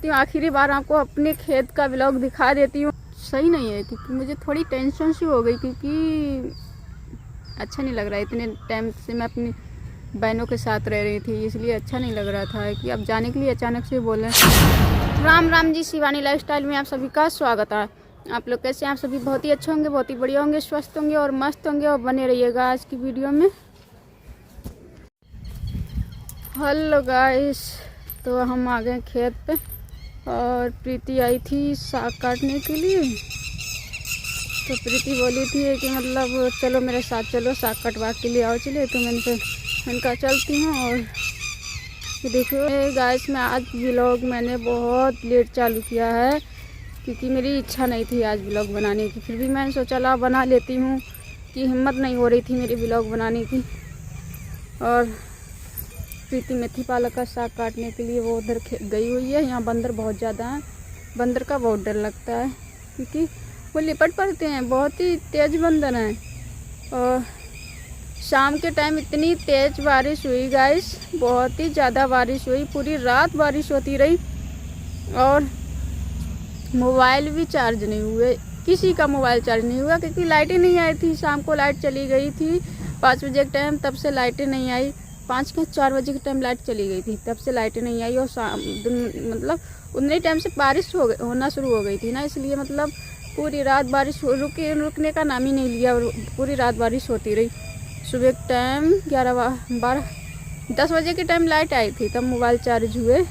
सोचती हूँ आखिरी बार आपको अपने खेत का व्लॉग दिखा देती हूँ। सही नहीं है क्योंकि मुझे थोड़ी टेंशन सी हो गई, क्योंकि अच्छा नहीं लग रहा है। इतने टाइम से मैं अपनी बहनों के साथ रह रही थी, इसलिए अच्छा नहीं लग रहा था कि अब जाने के लिए अचानक से बोले। राम राम जी, शिवानी लाइफस्टाइल में आप सभी का स्वागत है। आप लोग कैसे हैं? आप सभी बहुत ही अच्छे होंगे, बहुत ही बढ़िया होंगे, स्वस्थ होंगे और मस्त होंगे, और बने रहिएगा आज की वीडियो में। हेलो गाइस, तो हम आ गए खेत पे और प्रीति आई थी साग काटने के लिए। तो प्रीति बोली थी कि मतलब चलो मेरे साथ चलो, साग कटवा के लिए आओ चले। तो मैंने कहा चलती हूँ। और देखो गाइस, मैं आज व्लॉग मैंने बहुत लेट चालू किया है क्योंकि मेरी इच्छा नहीं थी आज व्लॉग बनाने की। फिर भी मैंने सोचा ला बना लेती हूँ, कि हिम्मत नहीं हो रही थी मेरी व्लॉग बनाने की। और प्रीति मेथी पालक का साग काटने के लिए वो उधर गई हुई है। यहाँ बंदर बहुत ज़्यादा हैं, बंदर का बहुत डर लगता है क्योंकि वो लिपट पड़ते हैं, बहुत ही तेज़ बंदर हैं। और शाम के टाइम इतनी तेज़ बारिश हुई गाइस, बहुत ही ज़्यादा बारिश हुई, पूरी रात बारिश होती रही। और मोबाइल भी चार्ज नहीं हुए, किसी का मोबाइल चार्ज नहीं हुआ क्योंकि लाइटें नहीं आई थी। शाम को लाइट चली गई थी 5 बजे के टाइम, तब से लाइटें नहीं आई। 5 के 4 बजे के टाइम लाइट चली गई थी, तब से लाइटें नहीं आई। और शाम मतलब उतने टाइम से बारिश होना शुरू हो गई थी ना, इसलिए मतलब पूरी रात बारिश रुकने का नाम ही नहीं लिया। पूरी रात बारिश होती रही। सुबह के टाइम 10 बजे के टाइम लाइट आई थी, तब मोबाइल चार्ज हुए।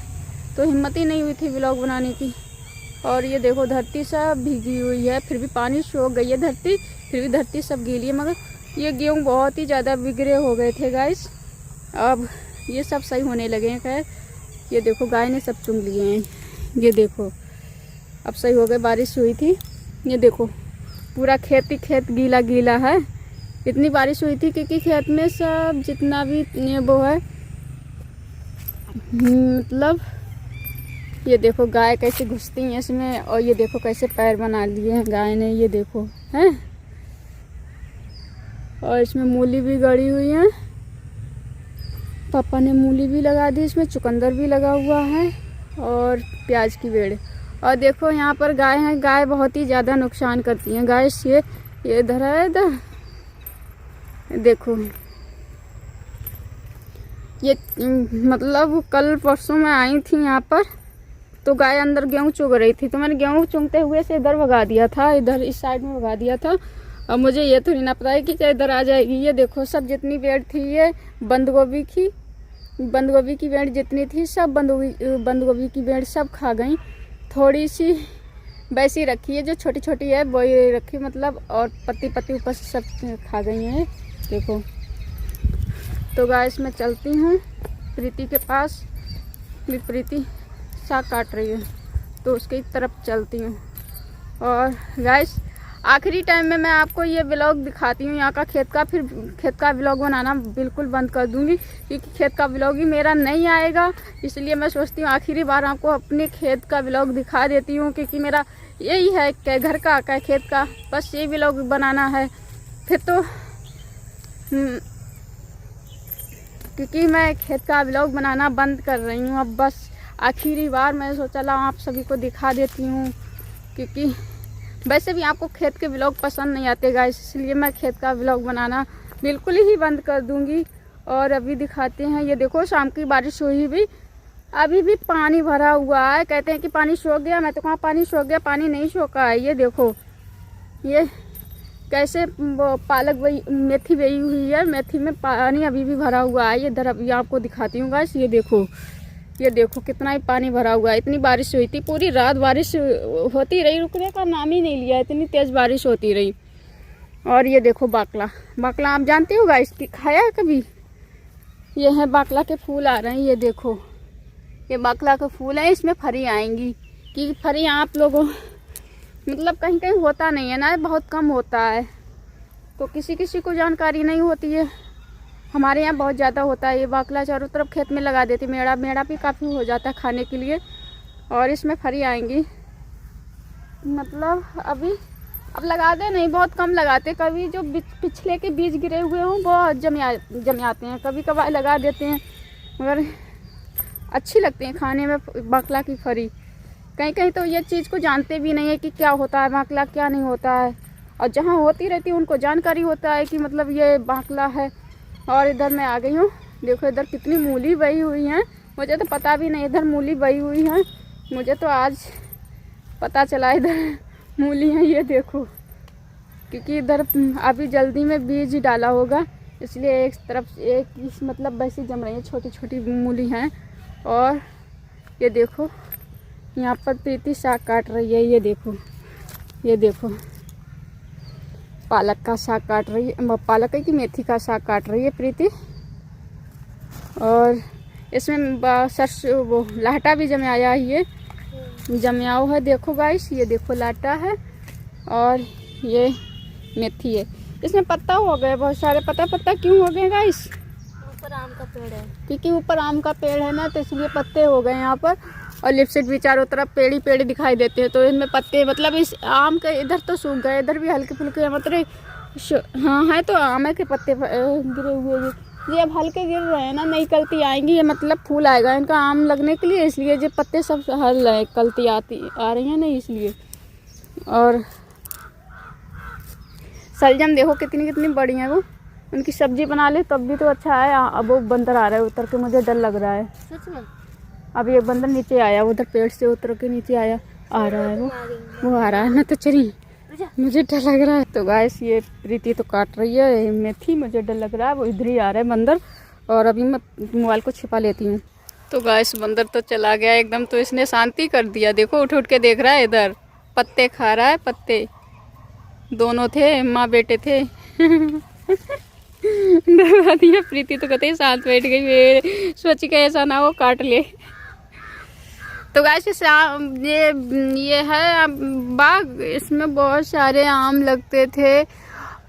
तो हिम्मत ही नहीं हुई थी व्लॉग बनाने की। और ये देखो धरती सब भीगी हुई है, फिर भी पानी सूख गई है धरती, फिर भी धरती सब गीली है। मगर ये गेहूँ बहुत ही ज़्यादा बिगड़े हो गए थे गाइस, अब ये सब सही होने लगे हैं। खैर ये देखो गाय ने सब चुन लिए हैं, ये देखो अब सही हो गए। बारिश हुई थी, ये देखो पूरा खेत ही खेत गीला गीला है। इतनी बारिश हुई थी क्योंकि खेत में सब जितना भी वो है, मतलब ये देखो गाय कैसे घुसती हैं इसमें। और ये देखो कैसे पैर बना लिए हैं गाय ने, ये देखो हैं। और इसमें मूली भी गड़ी हुई है, पापा ने मूली भी लगा दी, इसमें चुकंदर भी लगा हुआ है और प्याज की बेड़। और देखो यहाँ पर गाय हैं, गाय बहुत ही ज़्यादा नुकसान करती हैं गाइस। ये इधर है, इधर देखो ये मतलब कल परसों में आई थी यहाँ पर, तो गाय अंदर गेहूँ चुग रही थी, तो मैंने गेहूँ चुगते हुए से इधर भगा दिया था, इधर इस साइड में भगा दिया था। अब मुझे ये थोड़ी ना पता है कि क्या इधर आ जाएगी। ये देखो सब जितनी बेड़ थी, ये बंद गोभी की बेड़ जितनी थी सब बंद गोभी की बेड़ सब खा गई। थोड़ी सी वैसी रखी है जो छोटी छोटी है वो रखी, मतलब और पत्ती ऊपर से सब खा गई हैं, देखो। तो गाइस मैं चलती हूँ प्रीति के पास, प्रीति साग काट रही है तो उसकी तरफ चलती हूँ। और गाइस आखिरी टाइम में मैं आपको ये व्लॉग दिखाती हूँ यहाँ का खेत का, फिर खेत का व्लॉग बनाना बिल्कुल बंद कर दूँगी क्योंकि खेत का व्लॉग ही मेरा नहीं आएगा। इसलिए मैं सोचती हूँ आखिरी बार आपको अपने खेत का व्लॉग दिखा देती हूँ, क्योंकि मेरा यही है कि घर का क्या खेत का, बस ये व्लॉग बनाना है। फिर तो क्योंकि मैं खेत का व्लॉग बनाना बंद कर रही हूँ अब, बस आखिरी बार मैं सोचा ला आप सभी को दिखा देती हूँ। क्योंकि वैसे भी आपको खेत के व्लॉग पसंद नहीं आते गाइस, इसलिए मैं खेत का व्लॉग बनाना बिल्कुल ही बंद कर दूंगी। और अभी दिखाते हैं, ये देखो शाम की बारिश हुई भी, अभी भी पानी भरा हुआ है। कहते हैं कि पानी सूख गया, मैं तो कहाँ पानी सूख गया, पानी नहीं सूखा है। ये देखो ये कैसे पालक मेथी बही हुई है, मेथी में पानी अभी भी भरा हुआ है। ये इधर अभी आपको दिखाती हूँ गाइस, ये देखो कितना ही पानी भरा हुआ है। इतनी बारिश हुई थी, पूरी रात बारिश होती रही, रुकने का नाम ही नहीं लिया, इतनी तेज़ बारिश होती रही। और ये देखो बाकला आप जानते हो गाइस कि खाया है कभी? ये है बाकला के फूल आ रहे हैं, ये देखो ये बाकला के फूल है, इसमें फरी आएंगी। कि फरी आप लोगों मतलब कहीं कहीं होता नहीं है ना, बहुत कम होता है, तो किसी को जानकारी नहीं होती है। हमारे यहाँ बहुत ज़्यादा होता है। ये बाकला चारों तरफ खेत में लगा देती, मेड़ा भी काफ़ी हो जाता है खाने के लिए। और इसमें फरी आएंगी, मतलब अब लगाते नहीं, बहुत कम लगाते। कभी जो पिछले के बीज गिरे हुए हों वो जम आते हैं, कभी कभार लगा देते हैं, मगर अच्छी लगती हैं खाने में बाकला की फरी। कहीं कहीं तो ये चीज़ को जानते भी नहीं है कि क्या होता है बाकला, क्या नहीं होता है। और जहाँ होती रहती है उनको जानकारी होता है कि मतलब ये बाकला है। और इधर मैं आ गई हूँ, देखो इधर कितनी मूली बही हुई हैं, मुझे तो पता भी नहीं इधर मूली बही हुई हैं। मुझे तो आज पता चला इधर मूली हैं, ये देखो। क्योंकि इधर अभी जल्दी में बीज डाला होगा, इसलिए एक तरफ एक मतलब वैसे जम रही है, छोटी छोटी मूली हैं। और ये देखो यहाँ पर प्रीति साग काट रही है, ये देखो, ये देखो पालक का साग काट रही है, पालक की मेथी का साग काट रही है प्रीति। और इसमें सरसों वो लाटा भी जमाया है, ये जमाया है, देखो गाइस, ये देखो लाटा है और ये मेथी है। इसमें पत्ता हो गए बहुत सारे, पत्ता क्यों हो गए गाइस? ऊपर आम का पेड़ है, क्योंकि ऊपर आम का पेड़ है ना, तो इसलिए पत्ते हो गए यहाँ पर। और लिफ्ट साइड भी चारों तरफ पेड़ ही पेड़ दिखाई देते हैं, तो इनमें पत्ते मतलब इस आम के इधर तो सूख गए, इधर भी हल्के फुल्के मतलब हाँ है, तो आम के पत्ते गिरे हुए हैं। ये अब हल्के गिर रहे हैं ना, नई कल्ती आएंगी, ये मतलब फूल आएगा इनका आम लगने के लिए, इसलिए जो पत्ते सब हल है, कल्ती आ रही है ना, इसलिए। और सलजम देखो कितनी कितनी बड़ी है, वो उनकी सब्जी बना ले तब भी तो अच्छा है। अब वो बंदर आ रहा है उतर के, मुझे डर लग रहा है सच में। अब ये बंदर नीचे आया, उधर पेड़ से उतर के नीचे आया, आ रहा है वो आ रहा है ना, तो चलिए मुझे डर लग रहा है। तो गाइस ये प्रीति तो काट रही है मेथी, मुझे डर लग रहा है, वो इधर ही आ रहा है बंदर। और अभी मैं मोबाइल को छिपा लेती हूँ। तो गाइस बंदर तो चला गया एकदम, तो इसने शांति कर दिया, देखो उठ उठ के देख रहा है इधर, पत्ते खा रहा है, पत्ते दोनों थे, माँ बेटे थे। डरा दिया, प्रीति तो कहते शांत बैठ गई, वे सोच के ऐसा ना हो काट ले। तो गाइस ये है बाग, इसमें बहुत सारे आम लगते थे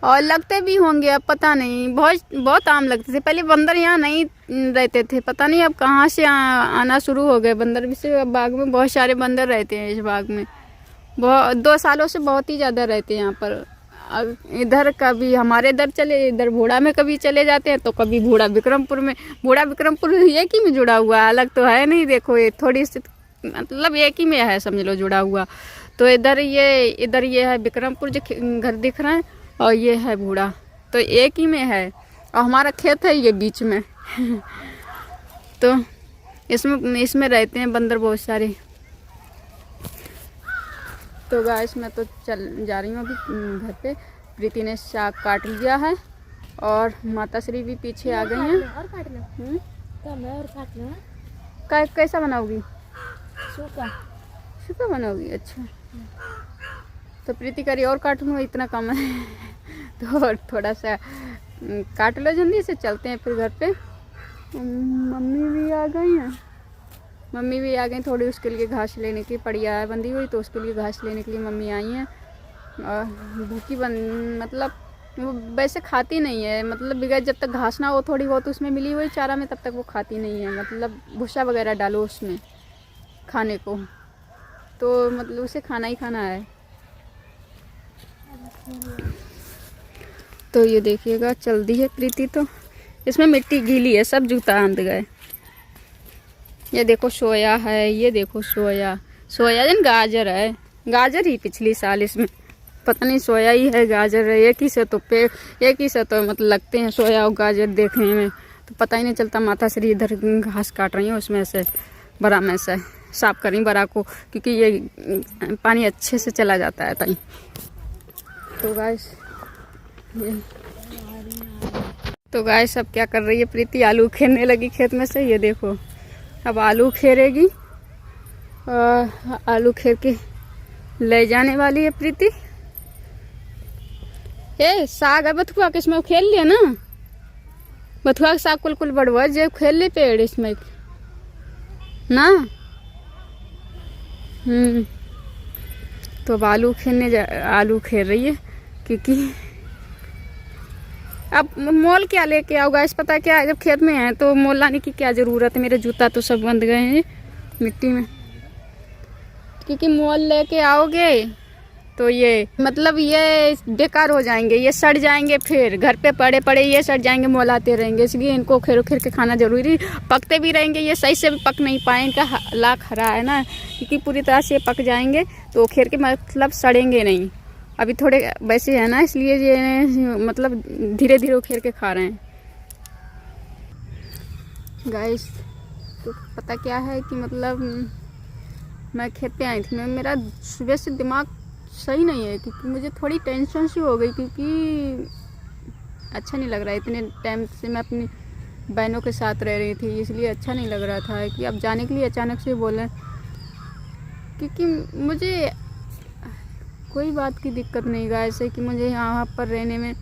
और लगते भी होंगे, अब पता नहीं, बहुत आम लगते थे पहले। बंदर यहाँ नहीं रहते थे, पता नहीं अब कहाँ से आना शुरू हो गए बंदर भी से। बाग में बहुत सारे बंदर रहते हैं, इस बाग में बहुत 2 सालों से बहुत ही ज़्यादा रहते हैं यहाँ पर। इधर कभी हमारे इधर चले, इधर भोड़ा में कभी चले जाते हैं, तो कभी भोड़ा विक्रमपुर में। भोड़ा विक्रमपुर एक ही में जुड़ा हुआ है, अलग तो है नहीं, देखो ये थोड़ी सी मतलब एक ही में है समझ लो जुड़ा हुआ। तो इधर ये है विक्रमपुर जो घर दिख रहा है, और ये है भोड़ा, तो एक ही में है। और हमारा खेत है ये बीच में। तो इसमें रहते हैं बंदर बहुत सारे। तो गाइस मैं तो चल जा रही हूँ अभी घर पे। प्रीति ने साग काट लिया है और माता श्री भी पीछे आ गई हैं। और काट लो, और काट लो। कैसा बनाओगी? सूखा बनाओगी, अच्छा। तो प्रीति करी और काटूंगा, इतना कम है। तो थोड़ा सा काट लो जल्दी से, चलते हैं फिर घर पे। मम्मी भी आ गई थोड़ी, उसके लिए घास लेने की, पड़िया है बंधी हुई, तो उसके लिए घास लेने के लिए मम्मी आई हैं। और भूखी मतलब वो वैसे खाती नहीं है, मतलब बगैर जब तक घास ना हो थोड़ी बहुत उसमें मिली हुई चारा में, तब तक वो खाती नहीं है। मतलब भूसा वगैरह डालो उसमें खाने को, तो मतलब उसे खाना ही खाना है। तो ये देखिएगा चल दी है प्रीति, तो इसमें मिट्टी गीली है, सब जूता आंद गए। ये देखो सोया है, ये देखो सोया जन गाजर है, गाजर ही पिछली साल इसमें, पता नहीं सोया ही है गाजर है, एक ही से तो मतलब लगते हैं सोया और गाजर देखने में, तो पता ही नहीं चलता। माता श्री इधर घास काट रही है, उसमें से बड़ा में से साफ करी बड़ा को, क्योंकि ये पानी अच्छे से चला जाता है तहीं। तो गाइस अब क्या कर रही है प्रीति? आलू खेरने लगी खेत में से, ये देखो अब आलू खेरेगी और आलू खेर के ले जाने वाली है प्रीति। ए साग है बथुआ के, इसमें खेल लिया ना, बथुआ के साग कुल बढ़वा जे खेल ले पेड़ इसमें ना। तो अब आलू खेर रही है, क्योंकि अब मोल क्या लेके आओ गाइस, पता क्या जब खेत में है तो मोल लाने की क्या ज़रूरत है। मेरे जूता तो सब बंध गए हैं मिट्टी में, क्योंकि मोल लेके आओगे तो ये मतलब ये बेकार हो जाएंगे, ये सड़ जाएंगे, फिर घर पे पड़े ये सड़ जाएंगे, मोल आते रहेंगे। इसलिए इनको खेर के खाना जरूरी, पकते भी रहेंगे ये सही से भी पक नहीं पाए, इनका लाख हरा है ना, क्योंकि पूरी तरह से पक जाएंगे तो खीर के मतलब सड़ेंगे नहीं। अभी थोड़े वैसे है ना, इसलिए ये मतलब धीरे धीरे उखेड़ के खा रहे हैं गाइस। तो पता क्या है कि मतलब मैं खेत पे आई थी, मेरा सुबह से दिमाग सही नहीं है क्योंकि मुझे थोड़ी टेंशन सी हो गई, क्योंकि अच्छा नहीं लग रहा है। इतने टाइम से मैं अपनी बहनों के साथ रह रही थी, इसलिए अच्छा नहीं लग रहा था कि अब जाने के लिए अचानक से बोले। क्योंकि मुझे कोई बात की दिक्कत नहीं गा, ऐसे कि मुझे यहाँ पर रहने में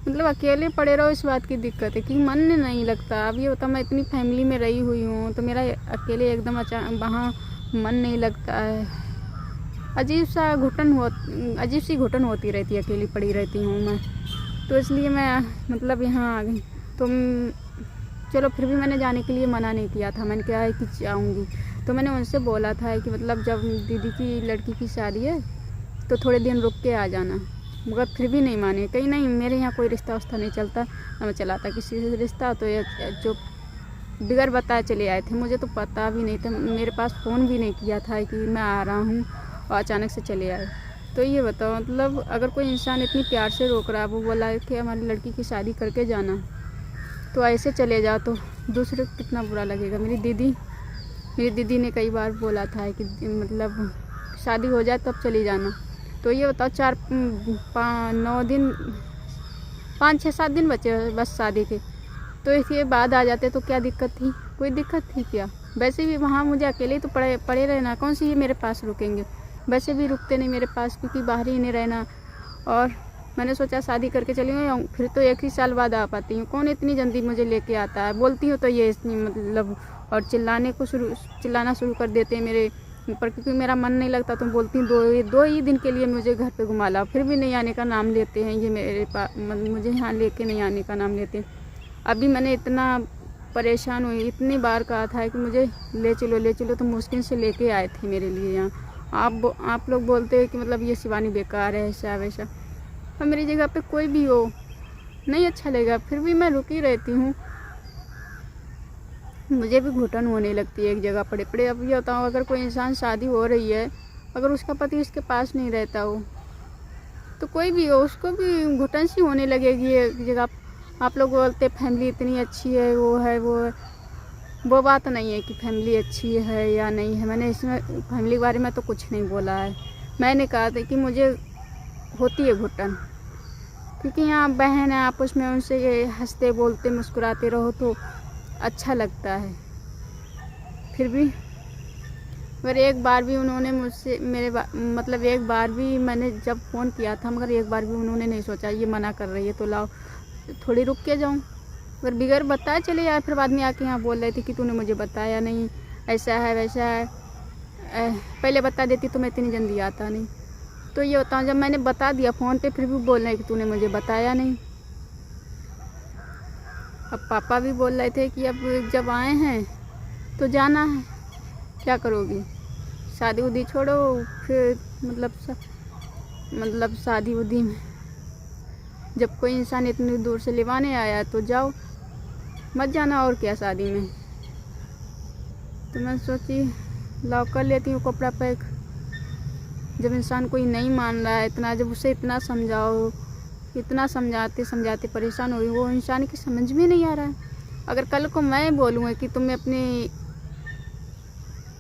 मतलब अकेले पड़े रहो इस बात की दिक्कत है कि मन नहीं लगता। अब ये होता मैं इतनी फैमिली में रही हुई हूँ तो मेरा अकेले एकदम वहाँ मन नहीं लगता है। अजीब सी घुटन होती रहती है, अकेली पड़ी रहती हूँ मैं, तो इसलिए मैं मतलब यहाँ आ गई। तो चलो फिर भी मैंने जाने के लिए मना नहीं किया था, मैंने कहा है कि जाऊँगी। तो मैंने उनसे बोला था कि मतलब जब दीदी की लड़की की शादी है तो थोड़े दिन रुक के आ जाना, मगर फिर भी नहीं माने। कहीं नहीं, मेरे यहाँ कोई रिश्ता उस्ता नहीं चलता, ना मैं चलाता किसी से रिश्ता। तो ये जो बिगड़ बताए चले आए थे, मुझे तो पता भी नहीं था, मेरे पास फ़ोन भी नहीं किया था कि मैं आ रहा हूँ और अचानक से चले आए। तो ये बताओ मतलब अगर कोई इंसान इतनी प्यार से रोक रहा है, वो बोला कि हमारी लड़की की शादी करके जाना, तो ऐसे चले जाओ तो दूसरे को कितना बुरा लगेगा। मेरी दीदी ने कई बार बोला था कि मतलब शादी हो जाए तब चली जाना। तो ये बताओ 5, 6, 7 दिन बचे बस शादी के, तो इसके बाद आ जाते तो क्या दिक्कत थी? कोई दिक्कत थी क्या? वैसे भी वहाँ मुझे अकेले तो पड़े रहना, कौन सी ये मेरे पास रुकेंगे? वैसे भी रुकते नहीं मेरे पास, क्योंकि बाहर ही नहीं रहना। और मैंने सोचा शादी करके चली गई, फिर तो 1 ही साल बाद आ पाती हूँ, कौन इतनी जल्दी मुझे लेके आता है? बोलती हूँ तो ये मतलब और चिल्लाना शुरू कर देते हैं मेरे ऊपर, क्योंकि मेरा मन नहीं लगता। तो बोलती हूँ 2 ही दिन के लिए मुझे घर पे घुमा ला, फिर भी नहीं आने का नाम लेते हैं ये मेरे पास, मुझे यहाँ लेके नहीं आने का नाम लेते हैं। अभी मैंने इतना परेशान हुई, इतनी बार कहा था कि मुझे ले चलो, तो मुश्किल से लेके आए थे मेरे लिए यहाँ। आप लोग बोलते हैं कि मतलब ये शिवानी बेकार है, ऐसा वैसा, और मेरी जगह पे कोई भी हो नहीं अच्छा लगेगा, फिर भी मैं रुकी रहती हूँ। मुझे भी घुटन होने लगती है एक जगह पड़े पड़े। अब ये होता हूँ अगर कोई इंसान शादी हो रही है, अगर उसका पति उसके पास नहीं रहता हो, तो कोई भी हो उसको भी घुटन सी होने लगेगी एक जगह। आप लोग बोलते फैमिली इतनी अच्छी है, वो है वो बात नहीं है कि फैमिली अच्छी है या नहीं है। मैंने इसमें फैमिली के बारे में तो कुछ नहीं बोला है। मैंने कहा था कि मुझे होती है घुटन, क्योंकि यहाँ बहन है, आपस में उनसे हंसते बोलते मुस्कुराते रहो तो अच्छा लगता है। फिर भी मगर एक बार भी उन्होंने मुझसे मतलब एक बार भी मैंने जब फ़ोन किया था, मगर एक बार भी उन्होंने नहीं सोचा ये मना कर रही है तो लाओ थोड़ी रुक के जाऊँ। अगर बिगैर बताए चले जाए, फिर बाद में आके यहाँ बोल रहे थे कि तूने मुझे बताया नहीं, ऐसा है वैसा है, पहले बता देती तो मैं इतनी जल्दी आता नहीं। तो ये होता जब मैंने बता दिया फ़ोन पे, फिर भी बोल रहे कि तूने मुझे बताया नहीं। अब पापा भी बोल रहे थे कि अब जब आए हैं तो जाना है, क्या करोगी? शादी उदी छोड़ो, फिर मतलब शादी उदी में जब कोई इंसान इतनी दूर से लेवाने आया तो जाओ, मत जाना और क्या शादी में। तो मैं सोची लाओ कर लेती हूँ कपड़ा पैक। जब इंसान कोई नहीं मान रहा है इतना, जब उसे इतना समझाओ, इतना समझाते परेशान हुई, वो इंसान की समझ में नहीं आ रहा है। अगर कल को मैं बोलूँगा कि तुम अपने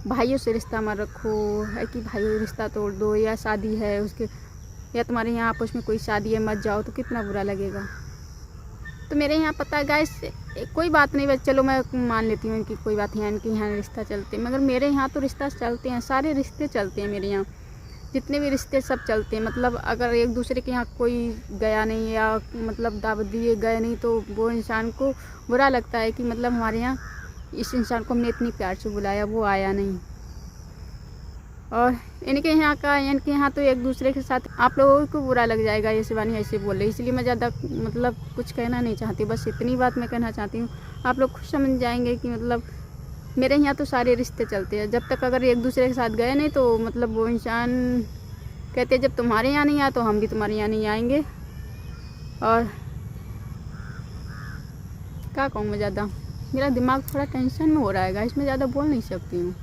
भाइयों से रिश्ता मत रखो, है कि भाई रिश्ता तोड़ दो, या शादी है उसके, या तुम्हारे यहाँ आपस में कोई शादी है मत जाओ, तो कितना बुरा लगेगा। तो मेरे यहाँ पता है गाइस, कोई बात नहीं, बस चलो मैं मान लेती हूँ कि कोई बात है, इनके यहाँ रिश्ता चलते हैं, मगर मेरे यहाँ तो रिश्ता चलते हैं, सारे रिश्ते चलते हैं मेरे यहाँ, जितने भी रिश्ते सब चलते हैं। मतलब अगर एक दूसरे के यहाँ कोई गया नहीं या मतलब दावत दिए गए नहीं, तो वो इंसान को बुरा लगता है कि मतलब हमारे यहाँ इस इंसान को हमने इतनी प्यार से बुलाया, वो आया नहीं। और इनके यहाँ तो एक दूसरे के साथ आप लोगों को बुरा लग जाएगा, ये शिवानी ऐसे बोल रही, इसलिए मैं ज़्यादा मतलब कुछ कहना नहीं चाहती। बस इतनी बात मैं कहना चाहती हूँ, आप लोग खुद समझ जाएंगे कि मतलब मेरे यहाँ तो सारे रिश्ते चलते हैं। जब तक अगर एक दूसरे के साथ गए नहीं तो मतलब वो इंसान कहते हैं जब तुम्हारे यहाँ नहीं आया तो हम भी तुम्हारे यहाँ नहीं आएंगे। और क्या कहूँ मैं, ज़्यादा मेरा दिमाग थोड़ा टेंशन में हो रहा है, इसमें ज़्यादा बोल नहीं सकती हूँ।